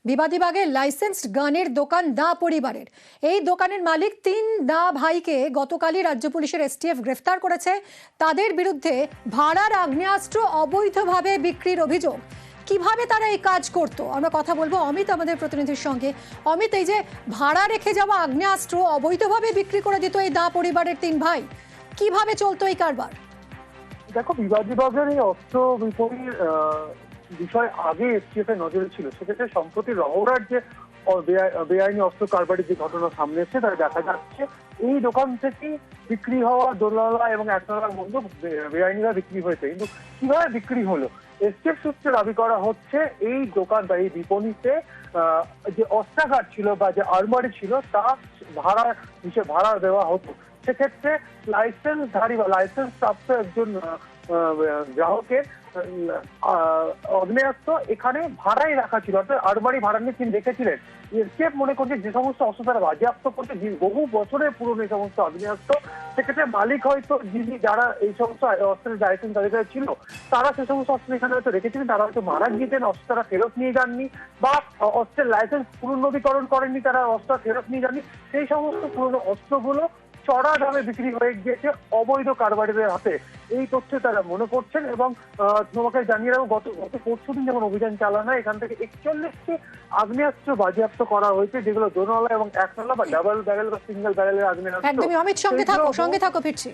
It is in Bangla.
বিবাদী বাগের লাইসেন্সড গানের দোকান দা পরিবারের। এই দোকানের মালিক ৩ দা ভাইকে গতকালই রাজ্য পুলিশের এসটিএফ গ্রেফতার করেছে। তাদের বিরুদ্ধে ভাড়ার আগ্নেয়াস্ত্র অবৈধভাবে বিক্রির অভিযোগ। কিভাবে তারা এই কাজ করত আমরা কথা বলবো অমিত আমাদের প্রতিনিধির সঙ্গে। অমিত, এই যে ভাড়া রেখে যাওয়া আগ্নেয়াস্ত্র অবৈধভাবে বিক্রি করে দিত এই দা পরিবারের ৩ ভাই, কিভাবে চলতো এই কারবার? দেখো, বিবাদী বাগের এই অস্ত্র বিপণীর বিষয় আগে এসটিএফ এর নজরে ছিল। সেক্ষেত্রে সম্প্রতি রহরার যে বেআইনি অস্ত্র কারবারের যে ঘটনা সামনে এসেছে তাই দেখা যাচ্ছে এই দোকান থেকে বিক্রি হওয়া দোতলা এবং একতলার মধ্যে বেআইনিরা বিক্রি হয়েছে। কিন্তু কিভাবে বিক্রি হলো, এসটিএফ সূত্রে দাবি করা হচ্ছে এই দোকান বা এই বিপণীতে যে অস্ত্রাগার ছিল বা যে আলমারি ছিল তা ভাড়া দেওয়া হতো। সেক্ষেত্রে লাইসেন্সধারী বা লাইসেন্স প্রাপ্ত একজন গ্রাহকের আগ্নেয়াস্ত্র এখানে ভাড়াই রাখা ছিল, অর্থাৎ আলমারি ভাড়া নিয়ে তিনি রেখেছিলেন। এসটিএফ মনে করছে যে সমস্ত অস্ত্র তারা বাজেয়াপ্ত করছে বহু বছরের পুরনো এই সমস্ত আগ্নেয়াস্ত্র, সেক্ষেত্রে মালিক হয়তো যারা এই সমস্ত অস্ত্রের লাইসেন্স তাদের কাছে ছিল তারা সে সমস্ত অস্ত্র এখানে হয়তো রেখেছিলেন, তারা হয়তো মারা গিয়েছেন, অস্ত্র তারা ফেরত নিয়ে যাননি বা অস্ত্রের লাইসেন্স পুনর্নবীকরণ করেননি, তারা অস্ত্র ফেরত নিয়ে যাননি। সেই সমস্ত পুরনো অস্ত্রগুলো চড়া দামে বিক্রি হয়ে গিয়েছে অবৈধ কারবারিদের হাতে, এই তথ্যে তারা মনে করছেন। এবং তোমাকে জানিয়ে রাখবো, গত পরশুদিন যখন অভিযান চালানো হয় এখান থেকে ৪১টি আগ্নেয়াস্ত্র বাজেয়াপ্ত করা হয়েছে, যেগুলো দোতলা এবং একতলা বা ডাবল ব্যারেল বা সিঙ্গেল ব্যারেলের আগ্নেয়াস্ত্র। একদমই অমিত, সঙ্গে থাকো ফিরছি।